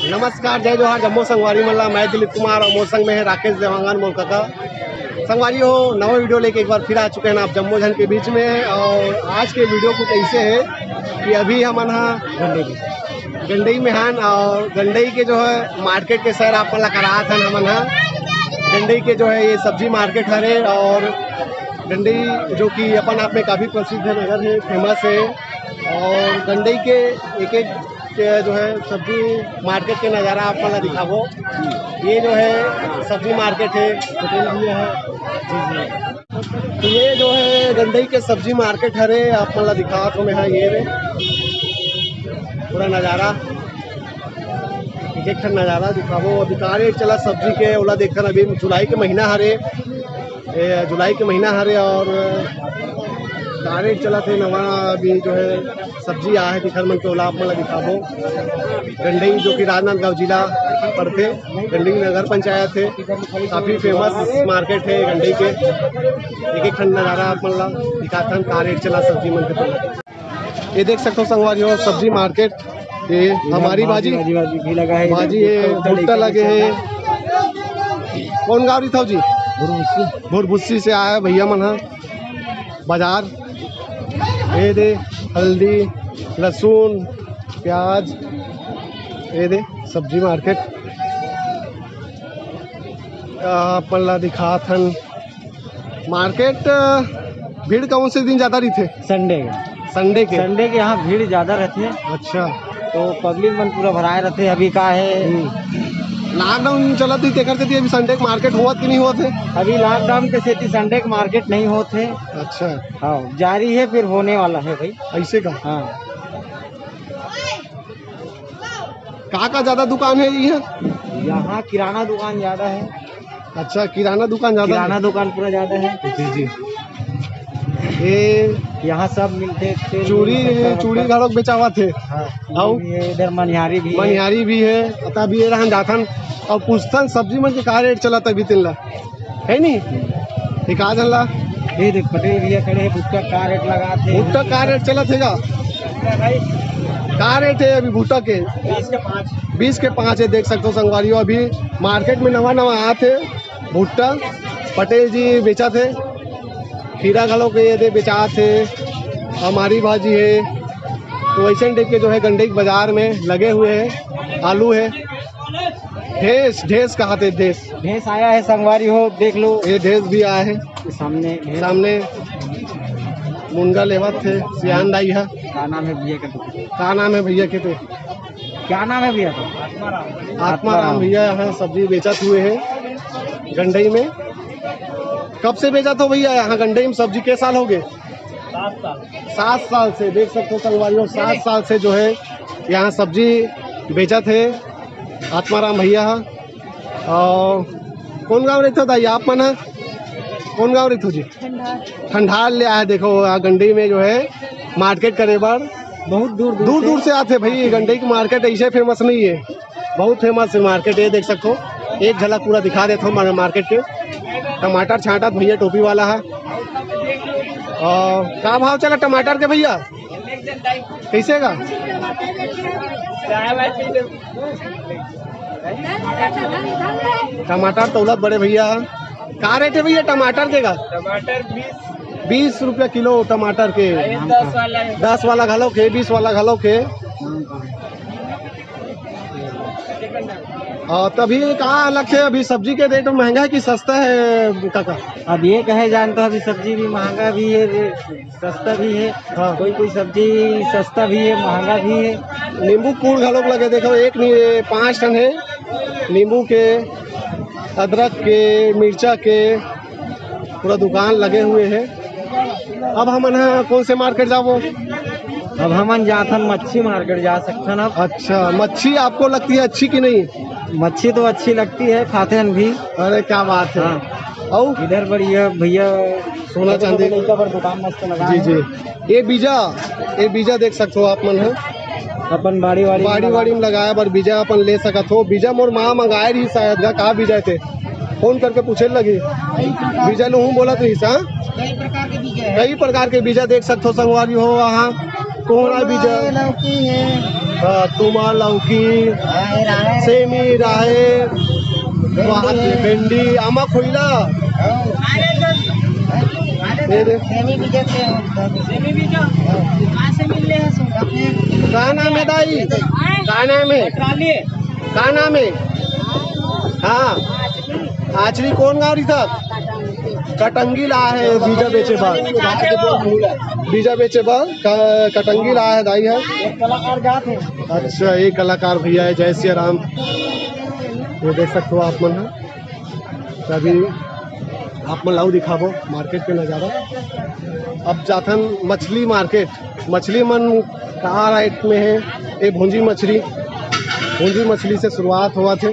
नमस्कार, जय जोहार, जम्मू संगवारी मल्ला। मैं दिलीप कुमार और मोर संग में है राकेश देवांगन मोर काका। संगवारी हो, नवा वीडियो लेके एक बार फिर आ चुके हैं आप जम्मू झन के बीच में। और आज के वीडियो कुछ ऐसे है कि अभी हम गंडई में हैं और गंडई के जो है मार्केट के सैर आप करा था हमन गंडई के जो है ये सब्जी मार्केट है। और गंडई जो कि अपन आप में काफ़ी प्रसिद्ध है, नगर है, फेमस है। और गंडई के एक जो है सब्जी मार्केट के नज़ारा आप मतलब दिखावो। ये जो है सब्जी मार्केट है, होटल भी है जी। तो ये जो है गंडई के सब्जी मार्केट है, आप मतलब दिखा तो मैं ये रे पूरा नज़ारा एक नज़ारा दिखावो। अभी का रेट चला सब्जी के ओला देखकर अभी जुलाई के महीना हरे, जुलाई के महीना हरे और का रेट चला थे नवा। अभी जो है सब्जी आ है दिखर मन के ओला मतलब दिखावो। गंडई जो कि राजनांदगांव जिला पड़ते, गंडई नगर पंचायत है, काफ़ी फेमस मार्केट है गंडई के। एक ठंड नज़ारा आप मतलब दिखाता का रेट चला सब्जी मन के। ये देख सकते हो संगवारी हो सब्जी मार्केट। ये हमारी भाजी भी लगा है, भाजी है, भुट्टा लगे है। कौन गाँव रही था जी? भुरभुस्सी से आया भैया मन बाजार। ये दे हल्दी, लहसुन, प्याज, ये दे सब्जी मार्केट पल्ला दिखा थन। मार्केट भीड़ कौन से दिन ज़्यादा रही थे? संडे के यहाँ भीड़ ज़्यादा रहती है। अच्छा, तो पब्लिक मन पूरा भराए रहते। अभी का है लॉकडाउन चला थी तेकर से अभी संडे के मार्केट हुआ कि नहीं हुआ थे? अभी लॉकडाउन के सेती संडे के मार्केट नहीं होते। अच्छा, हाँ जारी है, फिर होने वाला है भाई ऐसे का। हाँ, का ज़्यादा दुकान है यहाँ किराना दुकान ज़्यादा है। अच्छा, किराना दुकान ज़्यादा, किराना दुकान पूरा ज़्यादा है जी। ये यहाँ सब मिलते, चूड़ी घड़ों बेचावा थे। हाँ, इधर मनिहारी भी है अता भी ये रहन जाथन। और पूछथन सब्जी मन के का रेट चला तभी तिल्ला है नहीं एक आ जला। ये देख पटेल भैया खड़े हैं। भुट्टा का रेट लगा थे? भुट्टा का रेट चला थे का रेट है अभी भुट्टा के? 20 के 5 है। देख सकते हो संगवारी हो, अभी मार्केट में नवा आया थे भुट्टा। पटेल जी बेचा थे। खीरा घलों के ये बेचा थे। हमारी भाजी है। तो वैसे टाइप के जो है गंडई बाजार में लगे हुए हैं। आलू है, ढेस कहा थे? ढेस आया है संगवारी हो, देख लो ये ढेस भी आया है। सामने मुनगा लेवत थे सियान दाई है। का नाम है भैया के? का नाम है भैया के? क्या नाम है भैया? आत्माराम भैया यहाँ सब्जी बेचत हुए हैं गंडई में। कब से बेचा तो भैया यहाँ गंडई में सब्जी? के साल हो गए? 7 साल से। देख सकते हो संगवारियों 7 साल से जो है यहाँ सब्जी बेचा थे आत्माराम भैया। और कौन गाँव रहते दाई आप मन? कौन गाँव रहते जी? ठंडार ले आया। देखो यहाँ गंडई में जो है मार्केट करे बार बहुत दूर से आते भाई। गंडई की मार्केट ऐसे फेमस नहीं है, बहुत फेमस है मार्केट। ये देख सकते हो, एक झलक पूरा दिखा देता हूँ मार्केट के। टमाटर छांटा भैया टोपी वाला है। और क्या भाव चला टमाटर के भैया? कैसे का? टमाटर तौलत बड़े भैया का रेट है भैया टमाटर के? टमाटर 20 रुपया किलो टमाटर के। 10 वाला घलो के, 20 वाला घलो के। और तभी कहाँ अलग से अभी सब्जी के रेट महंगा है कि सस्ता है काका? अब ये कहे जानता अभी सब्जी भी महंगा भी है, सस्ता भी है। हाँ, कोई सब्जी सस्ता भी है, महंगा भी है। नींबू कूड़ घलोक लगे देखो, एक 5 टन है नींबू के, अदरक के, मिर्चा के, पूरा दुकान लगे हुए हैं। अब हम कौन से मार्केट जाओ? अब हम जाथन मच्छी मार्केट जा सकते हैं। अच्छा, मच्छी आपको लगती है अच्छी कि नहीं? मच्छी तो अच्छी लगती है, खाते हैं भी। अरे क्या बात है। हाँ। और इधर बढ़िया भैया सोना चांदी का दुकान मस्त लगा जी। ये बीजा देख सकते हो आप मन है अपन बाड़ी में लगाया पर बीजा अपन ले सकत हो। बीजा मोर माँ मंगाए रही शायद कहा बीजा थे, फोन करके पूछे लगी बीजा लू बोला तो कई प्रकार के बीजा देख सकते हो संगवारी हो। वहाँ कोहरा बीज लौकी है, तुमा लौकी राहेर सेमी राहेर भेंडी आमा खोइला ये दे सेमी बीज सेमी बीज कहाँ से मिल रहे हैं का नाम है दाई का नाम है का नाम है हाँ आचरी कौन गाँव रही था कटंगी ला है बीजा बेचे बाद बीजा बेचे बाद कटंगी ला है दाई है कलाकार जाते हैं। अच्छा ये कलाकार भैया है जय श्री राम ये देख सकते हो आप मन है तो अभी आप मन लाऊ दिखाबो मार्केट के नज़ारा अब जाथन मछली मार्केट मछली मन कहाँ रेट में है ये भूंजी मछली से शुरुआत हुआ थे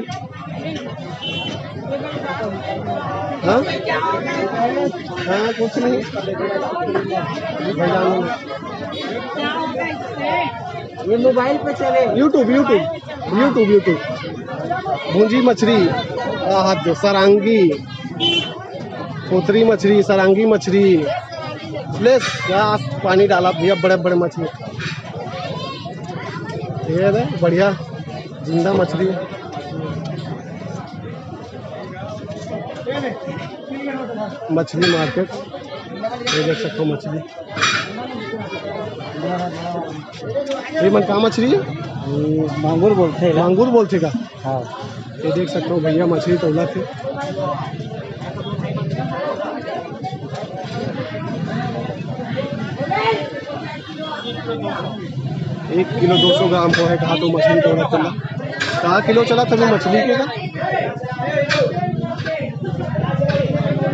हाँ हाँ कुछ नहीं ये मोबाइल पे चले यूट्यूब भूंजी मछली हाथ दो सरांगी पोतरी मछली सरांगी मछली प्लेस पानी डाला भैया बड़े बड़े मछली ये है बढ़िया जिंदा मछली मछली मार्केट ये देख सकते हो मछली ये मन का मछली है मांगुर बोलते हैं। मांगुर बोलते का हाँ ये देख सकते हो भैया मछली तोला थे एक किलो 200 ग्राम को है कहा तो मछली तोला चला कहा किलो चला था मछली के का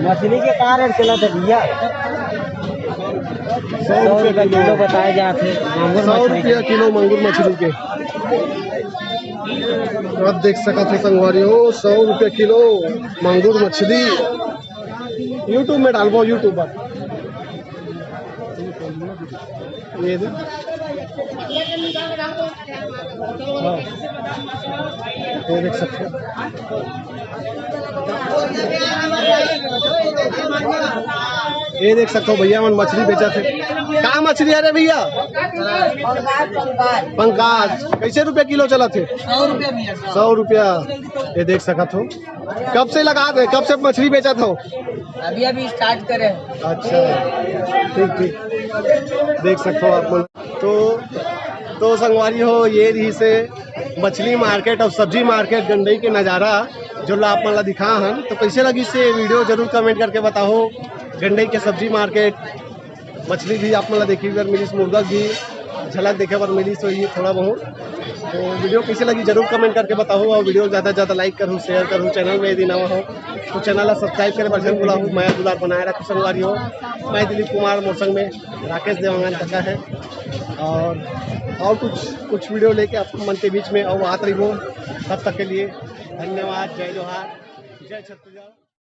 मछली के कहाँ रेट चला था भैया 100 रुपये किलो बताए जाते हैं। 100 रुपया किलो मांगुर मछली के अब देख सका थे संगवारी हो 100 रुपये किलो मांगुर मछली यूट्यूब में डालबो यूट्यूब पर ये दे हाँ ये देख सकते हो ये देख सकते हो भैया मन मछली बेचा थे कहाँ मछली है रे भैया पंकाज कैसे रुपये किलो चला थे 100 रुपया ये देख सका थो कब से लगा थे कब से मछली बेचा था अभी स्टार्ट करे अच्छा ठीक देख सकते हो आप मन तो संगवारी हो ये रही से मछली मार्केट और सब्जी मार्केट गंडई के नज़ारा जो ला आप मन ला दिखा हन तो कैसे लगी से वीडियो जरूर कमेंट करके बताओ गंडई के सब्जी मार्केट मछली भी आप मन ला देखी बार मिली मुर्गा भी झलक देखे बार मिली तो ये थोड़ा बहुत तो वीडियो कैसे लगी जरूर कमेंट करके बताओ और वीडियो ज़्यादा से ज़्यादा लाइक करूँ शेयर करूँ चैनल में यदि नवा हो तो चैनल ला सब्सक्राइब करे बर्जन बुला हूँ मैं दुलार बनाए रखूँ संगवारी हो मैं दिलीप कुमार मोरसंग में राकेश देवांगन काका है और कुछ वीडियो लेके आप मन के बीच में और आते रहो तब तक के लिए धन्यवाद जय जोहार जय छत्तीसगढ़।